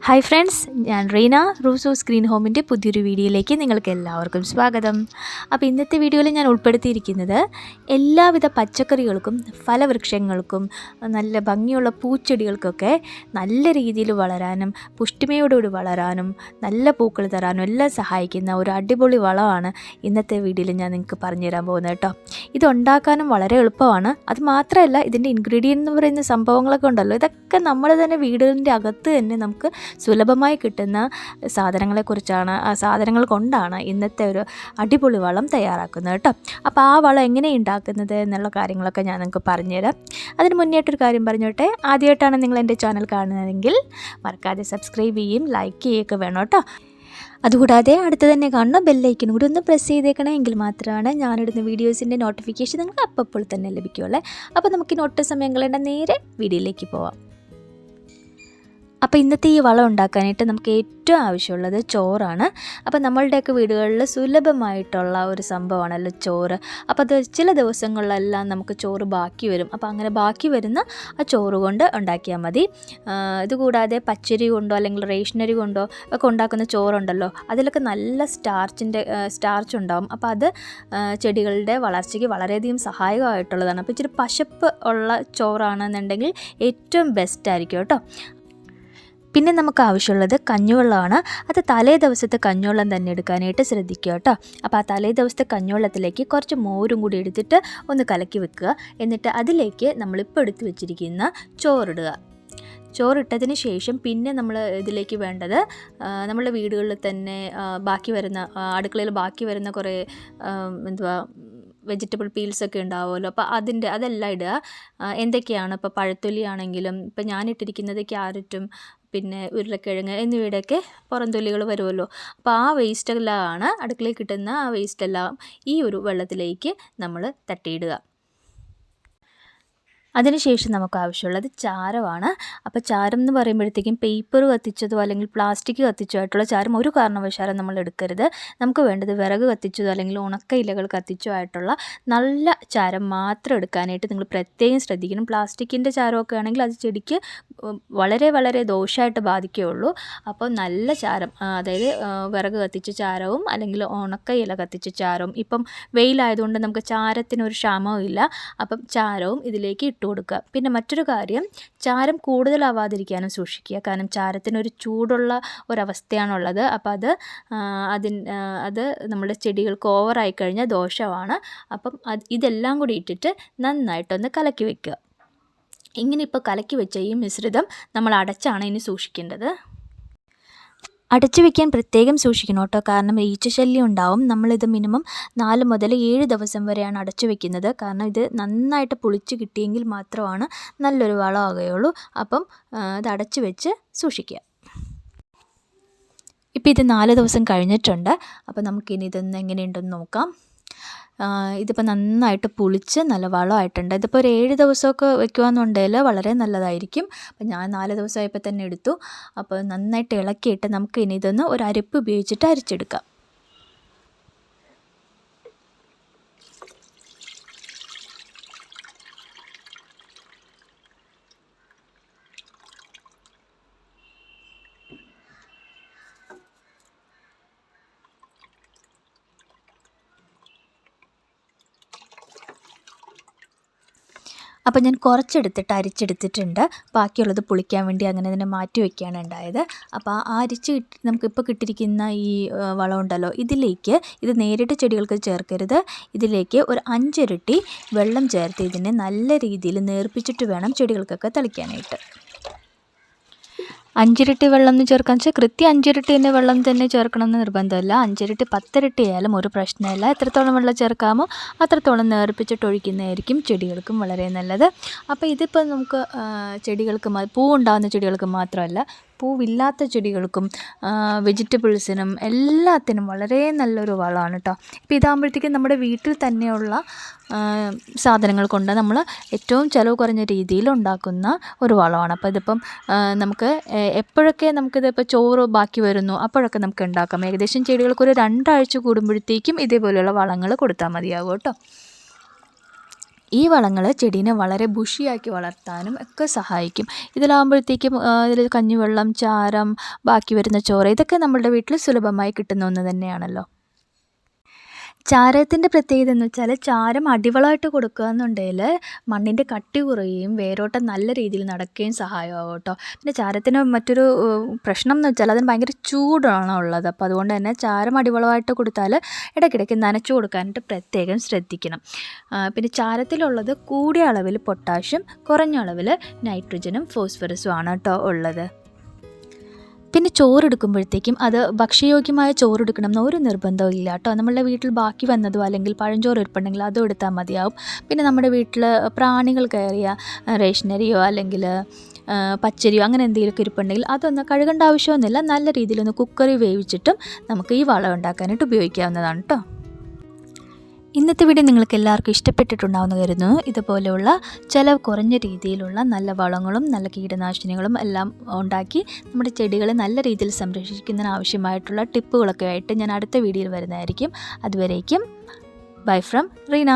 Hi friends, ഞാൻ Reena. റൂസൂസ് green ഹോമിൻ്റെ പുതിയൊരു വീഡിയോയിലേക്ക് നിങ്ങൾക്ക് എല്ലാവർക്കും സ്വാഗതം. അപ്പോൾ ഇന്നത്തെ വീഡിയോയിൽ ഞാൻ ഉൾപ്പെടുത്തിയിരിക്കുന്നത് എല്ലാവിധ പച്ചക്കറികൾക്കും ഫലവൃക്ഷങ്ങൾക്കും നല്ല ഭംഗിയുള്ള പൂച്ചെടികൾക്കൊക്കെ നല്ല രീതിയിൽ വളരാനും പുഷ്ടിമയോടുകൂടി വളരാനും നല്ല പൂക്കൾ തരാനും എല്ലാം സഹായിക്കുന്ന ഒരു അടിപൊളി വളമാണ് ഇന്നത്തെ വീഡിയോയിൽ ഞാൻ നിങ്ങൾക്ക് പറഞ്ഞു തരാൻ പോകുന്നത് കേട്ടോ. ഇതുണ്ടാക്കാനും വളരെ എളുപ്പമാണ്. അത് മാത്രമല്ല, ഇതിൻ്റെ ഇൻഗ്രീഡിയൻ്റ് എന്ന് പറയുന്ന സംഭവങ്ങളൊക്കെ ഉണ്ടല്ലോ, ഇതൊക്കെ നമ്മൾ തന്നെ വീടിൻ്റെ അകത്ത് തന്നെ നമുക്ക് സുലഭമായി കിട്ടുന്ന സാധനങ്ങളെക്കുറിച്ചാണ്, ആ സാധനങ്ങൾ കൊണ്ടാണ് ഇന്നത്തെ ഒരു അടിപൊളി വളം തയ്യാറാക്കുന്നത് കേട്ടോ. അപ്പോൾ ആ വളം എങ്ങനെ ഉണ്ടാക്കുന്നത് എന്നുള്ള കാര്യങ്ങളൊക്കെ ഞാൻ നിങ്ങൾക്ക് പറഞ്ഞുതരാം. അതിന് മുന്നേറ്റൊരു കാര്യം പറഞ്ഞോട്ടെ, ആദ്യമായിട്ടാണ് നിങ്ങൾ എൻ്റെ ചാനൽ കാണുന്നതെങ്കിൽ മറക്കാതെ സബ്സ്ക്രൈബ് ചെയ്യും, ലൈക്ക് ചെയ്യുകയൊക്കെ വേണം കേട്ടോ. അതുകൂടാതെ അടുത്ത് തന്നെ കാണുന്ന ബെല്ലൈക്കനും കൂടി ഒന്ന് പ്രസ് ചെയ്തേക്കണമെങ്കിൽ മാത്രമാണ് ഞാനിടുന്ന വീഡിയോസിൻ്റെ നോട്ടിഫിക്കേഷൻ നിങ്ങൾക്ക് അപ്പോൾ തന്നെ ലഭിക്കുകയുള്ളൂ. അപ്പോൾ നമുക്ക് ഒട്ടും സമയം കളയേണ്ട നേരെ വീഡിയോയിലേക്ക് പോവാം. അപ്പോൾ ഇന്നത്തെ ഈ വളം ഉണ്ടാക്കാനായിട്ട് നമുക്ക് ഏറ്റവും ആവശ്യമുള്ളത് ചോറാണ്. അപ്പോൾ നമ്മളുടെയൊക്കെ വീടുകളിൽ സുലഭമായിട്ടുള്ള ഒരു സംഭവമാണല്ലോ ചോറ്. അപ്പോൾ അത് ചില ദിവസങ്ങളിലെല്ലാം നമുക്ക് ചോറ് ബാക്കി വരും. അപ്പോൾ അങ്ങനെ ബാക്കി വരുന്ന ആ ചോറ് കൊണ്ട് ഉണ്ടാക്കിയാൽ മതി. ഇതുകൂടാതെ പച്ചരി കൊണ്ടോ അല്ലെങ്കിൽ റേഷനരി കൊണ്ടോ ഒക്കെ ഉണ്ടാക്കുന്ന ചോറുണ്ടല്ലോ, അതിലൊക്കെ നല്ല സ്റ്റാർച്ച് ഉണ്ടാവും. അപ്പോൾ അത് ചെടികളുടെ വളർച്ചയ്ക്ക് വളരെയധികം സഹായകമായിട്ടുള്ളതാണ്. അപ്പോൾ ഇച്ചിരി പശപ്പ് ഉള്ള ചോറാണെന്നുണ്ടെങ്കിൽ ഏറ്റവും ബെസ്റ്റ് ആയിരിക്കും കേട്ടോ. പിന്നെ നമുക്ക് ആവശ്യമുള്ളത് കഞ്ഞിവെള്ളമാണ്. അത് തലേ ദിവസത്തെ കഞ്ഞിവെള്ളം തന്നെ എടുക്കാനായിട്ട് ശ്രദ്ധിക്കുക കേട്ടോ. അപ്പോൾ ആ തലേ ദിവസത്തെ കഞ്ഞിവെള്ളത്തിലേക്ക് കുറച്ച് മോരും കൂടി എടുത്തിട്ട് ഒന്ന് കലക്കി വെക്കുക. എന്നിട്ട് അതിലേക്ക് നമ്മളിപ്പോൾ എടുത്ത് വെച്ചിരിക്കുന്ന ചോറിടുക. ചോറിട്ടതിന് ശേഷം പിന്നെ നമ്മൾ ഇതിലേക്ക് വേണ്ടത്, നമ്മളുടെ വീടുകളിൽ തന്നെ ബാക്കി വരുന്ന, അടുക്കളയിൽ ബാക്കി വരുന്ന കുറേ വെജിറ്റബിൾ പീൽസൊക്കെ ഉണ്ടാവുമല്ലോ, അപ്പോൾ അതെല്ലാം ഇടുക. എന്തൊക്കെയാണ്, ഇപ്പോൾ പഴത്തൊലി ആണെങ്കിലും, ഇപ്പോൾ ഞാനിട്ടിരിക്കുന്നത് ക്യാരറ്റും പിന്നെ ഉരുളക്കിഴങ്ങ് എന്നിവയുടെയൊക്കെ പുറംതൊലികൾ വരുമല്ലോ. അപ്പോൾ ആ വേസ്റ്റെല്ലാം അടുക്കളയിൽ കിട്ടുന്ന ആ വേസ്റ്റെല്ലാം ഈ ഒരു വെള്ളത്തിലേക്ക് നമ്മൾ തട്ടിയിടുക. അതിനുശേഷം നമുക്ക് ആവശ്യമുള്ളത് ചാരമാണ്. അപ്പോൾ ചാരം എന്ന് പറയുമ്പോഴത്തേക്കും പേപ്പർ കത്തിച്ചതോ അല്ലെങ്കിൽ പ്ലാസ്റ്റിക് കത്തിച്ചോ ആയിട്ടുള്ള ചാരം ഒരു കാരണവശാലും നമ്മൾ എടുക്കരുത്. നമുക്ക് വേണ്ടത് വിറക് കത്തിച്ചതോ അല്ലെങ്കിൽ ഉണക്ക ഇലകൾ കത്തിച്ചോ ആയിട്ടുള്ള നല്ല ചാരം മാത്രം എടുക്കാനായിട്ട് നിങ്ങൾ പ്രത്യേകം ശ്രദ്ധിക്കണം. പ്ലാസ്റ്റിക്കിൻ്റെ ചാരമൊക്കെ ആണെങ്കിൽ അത് ചെടിക്ക് വളരെ വളരെ ദോഷമായിട്ട് ബാധിക്കുകയുള്ളൂ. അപ്പോൾ നല്ല ചാരം, അതായത് വിറക് കത്തിച്ച ചാരവും അല്ലെങ്കിൽ ഉണക്ക ഇല കത്തിച്ച ചാരവും, ഇപ്പം വെയിലായതുകൊണ്ട് നമുക്ക് ചാരത്തിനൊരു ക്ഷാമവും ഇല്ല. അപ്പം ചാരവും ഇതിലേക്ക് ഇട്ട് കൊടുക്കുക. പിന്നെ മറ്റൊരു കാര്യം, ചാരം കൂടുതലാവാതിരിക്കാനും സൂക്ഷിക്കുക. കാരണം ചാരത്തിനൊരു ചൂടുള്ള ഒരവസ്ഥയാണുള്ളത്. അപ്പം അത് നമ്മുടെ ചെടികൾക്ക് ഓവറായി കഴിഞ്ഞാൽ ദോഷമാണ്. അപ്പം ഇതെല്ലാം കൂടി ഇട്ടിട്ട് നന്നായിട്ടൊന്ന് കലക്കി വെക്കുക. ഇങ്ങനെ ഇപ്പോൾ കലക്കി വെച്ച ഈ മിശ്രിതം നമ്മൾ അടച്ചാണ് ഇനി സൂക്ഷിക്കേണ്ടത്. അടച്ചു വയ്ക്കാൻ പ്രത്യേകം സൂക്ഷിക്കണം കേട്ടോ, കാരണം ഈച്ചശല്യം ഉണ്ടാവും. നമ്മളിത് മിനിമം 4 മുതൽ 7 ദിവസം വരെയാണ് അടച്ചു വയ്ക്കുന്നത്. കാരണം ഇത് നന്നായിട്ട് പുളിച്ച് കിട്ടിയെങ്കിൽ മാത്രമാണ് നല്ലൊരു വളമാകുകയുള്ളൂ. അപ്പം ഇത് അടച്ചു വെച്ച് സൂക്ഷിക്കുക. ഇപ്പോൾ ഇത് 4 ദിവസം കഴിഞ്ഞിട്ടുണ്ട്. അപ്പോൾ നമുക്കിനി ഇതൊന്ന് എങ്ങനെയുണ്ടെന്ന് നോക്കാം. ഇതിപ്പോൾ നന്നായിട്ട് പുളിച്ച് നല്ല വളമായിട്ടുണ്ട്. ഇതിപ്പോൾ ഒരു 7 ദിവസമൊക്കെ വെക്കുകയെന്നുണ്ടെങ്കിൽ വളരെ നല്ലതായിരിക്കും. അപ്പോൾ ഞാൻ 4 ദിവസമായപ്പോൾ തന്നെ എടുത്തു. അപ്പോൾ നന്നായിട്ട് ഇളക്കിയിട്ട് നമുക്ക് ഇനി ഇതൊന്ന് ഒരു അരിപ്പ് ഉപയോഗിച്ചിട്ട് അരിച്ചെടുക്കാം. അപ്പോൾ ഞാൻ കുറച്ചെടുത്തിട്ട് അരിച്ചെടുത്തിട്ടുണ്ട്. ബാക്കിയുള്ളത് പുളിക്കാൻ വേണ്ടി അങ്ങനെ തന്നെ മാറ്റി വയ്ക്കുകയാണ് ഉണ്ടായത്. അപ്പോൾ ആ നമുക്കിപ്പോൾ കിട്ടിയിരിക്കുന്ന ഈ വളം ഉണ്ടല്ലോ, ഇതിലേക്ക് ഇത് നേരിട്ട് ചെടികൾക്ക് ചേർക്കരുത്. ഇതിലേക്ക് ഒരു 5 ഇരട്ടി വെള്ളം ചേർത്ത് ഇതിനെ നല്ല രീതിയിൽ നേർപ്പിച്ചിട്ട് വേണം ചെടികൾക്കൊക്കെ തളിക്കാനായിട്ട്. 5 ഇരട്ടി വെള്ളം എന്ന് ചേർക്കാന്ന് വെച്ചാൽ കൃത്യം 5 ഇരട്ടി തന്നെ വെള്ളം തന്നെ ചേർക്കണമെന്ന് നിർബന്ധമില്ല. 5 ഇരട്ടി 10 ഇരട്ടി ആയാലും ഒരു പ്രശ്നമില്ല. എത്രത്തോളം വെള്ളം ചേർക്കാമോ അത്രത്തോളം നേർപ്പിച്ചിട്ട് ഒഴിക്കുന്നതായിരിക്കും ചെടികൾക്കും വളരെ നല്ലത്. അപ്പോൾ ഇതിപ്പോൾ നമുക്ക് ചെടികൾക്ക് പൂവുണ്ടാകുന്ന ചെടികൾക്ക് മാത്രമല്ല, പൂവില്ലാത്ത ചെടികൾക്കും വെജിറ്റബിൾസിനും എല്ലാത്തിനും വളരെ നല്ലൊരു വളമാണ് കേട്ടോ. ഇപ്പോൾ ഇതാകുമ്പോഴത്തേക്കും നമ്മുടെ വീട്ടിൽ തന്നെയുള്ള സാധനങ്ങൾ കൊണ്ട് നമ്മൾ ഏറ്റവും ചിലവ് കുറഞ്ഞ രീതിയിൽ ഉണ്ടാക്കുന്ന ഒരു വളമാണ്. അപ്പോൾ ഇതിപ്പം നമുക്ക് എപ്പോഴൊക്കെ നമുക്കിതിപ്പോൾ ചോറ് ബാക്കി വരുന്നു അപ്പോഴൊക്കെ നമുക്ക് ഉണ്ടാക്കാം. ഏകദേശം ചെടികൾക്ക് ഒരു 2 ആഴ്ച കൂടുമ്പോഴത്തേക്കും ഇതേപോലെയുള്ള വളങ്ങൾ കൊടുത്താൽ മതിയാകും കേട്ടോ. ഈ വളങ്ങൾ ചെടീനെ വളരെ ബുഷിയാക്കി വളർത്താനും ഒക്കെ സഹായിക്കും. ഇതിലാകുമ്പോഴത്തേക്കും ഇതിൽ കഞ്ഞിവെള്ളം, ചാരം, ബാക്കി വരുന്ന ചോറ് ഇതൊക്കെ നമ്മുടെ വീട്ടിൽ സുലഭമായി കിട്ടുന്ന ഒന്ന് തന്നെയാണല്ലോ. ചാരത്തിൻ്റെ പ്രത്യേകത എന്ന് വെച്ചാൽ ചാരം അടിവളമായിട്ട് കൊടുക്കുക എന്നുണ്ടെങ്കിൽ മണ്ണിൻ്റെ കട്ടി കുറയുകയും വേരോട്ടം നല്ല രീതിയിൽ നടക്കുകയും സഹായമാകും കേട്ടോ. പിന്നെ ചാരത്തിന് മറ്റൊരു പ്രശ്നം എന്ന് വെച്ചാൽ അതിന് ഭയങ്കര ചൂടാണ് ഉള്ളത്. അപ്പോൾ അതുകൊണ്ട് തന്നെ ചാരം അടിവളമായിട്ട് കൊടുത്താൽ ഇടയ്ക്കിടയ്ക്ക് നനച്ചു കൊടുക്കാനായിട്ട് പ്രത്യേകം ശ്രദ്ധിക്കണം. പിന്നെ ചാരത്തിലുള്ളത് കൂടിയ അളവിൽ പൊട്ടാഷ്യം, കുറഞ്ഞ അളവിൽ നൈട്രജനും ഫോസ്ഫറസും ആണ് കേട്ടോ ഉള്ളത്. പിന്നെ ചോറെടുക്കുമ്പോഴത്തേക്കും അത് ഭക്ഷ്യയോഗ്യമായ ചോറെടുക്കണം എന്ന് ഒരു നിർബന്ധവും ഇല്ല കേട്ടോ. നമ്മളുടെ വീട്ടിൽ ബാക്കി വന്നതോ അല്ലെങ്കിൽ പഴഞ്ചോറ് ഇരിപ്പുണ്ടെങ്കിൽ അതും എടുത്താൽ മതിയാവും. പിന്നെ നമ്മുടെ വീട്ടിൽ പ്രാണികൾ കയറിയ റേഷനരിയോ അല്ലെങ്കിൽ പച്ചരിയോ അങ്ങനെ എന്തെങ്കിലുമൊക്കെ ഇരിപ്പുണ്ടെങ്കിൽ അതൊന്ന് കഴുകേണ്ട ആവശ്യമൊന്നുമില്ല. നല്ല രീതിയിലൊന്ന് കുക്കറിൽ വേവിച്ചിട്ടും നമുക്ക് ഈ വളം ഉണ്ടാക്കാനായിട്ട് ഉപയോഗിക്കാവുന്നതാണ് കേട്ടോ. ഇന്നത്തെ വീഡിയോ നിങ്ങൾക്ക് എല്ലാവർക്കും ഇഷ്ടപ്പെട്ടിട്ടുണ്ടാവുമെന്ന് കരുതുന്നു. ഇതുപോലെയുള്ള ചിലവ് കുറഞ്ഞ രീതിയിലുള്ള നല്ല വളങ്ങളും നല്ല കീടനാശിനികളും എല്ലാം ഉണ്ടാക്കി നമ്മുടെ ചെടികളെ നല്ല രീതിയിൽ സംരക്ഷിക്കുന്നതിന് ആവശ്യമായിട്ടുള്ള ടിപ്പുകളൊക്കെ ആയിട്ട് ഞാൻ അടുത്ത വീഡിയോയിൽ വരുന്നതായിരിക്കും. അതുവരേക്കും ബൈ ഫ്രം റീന.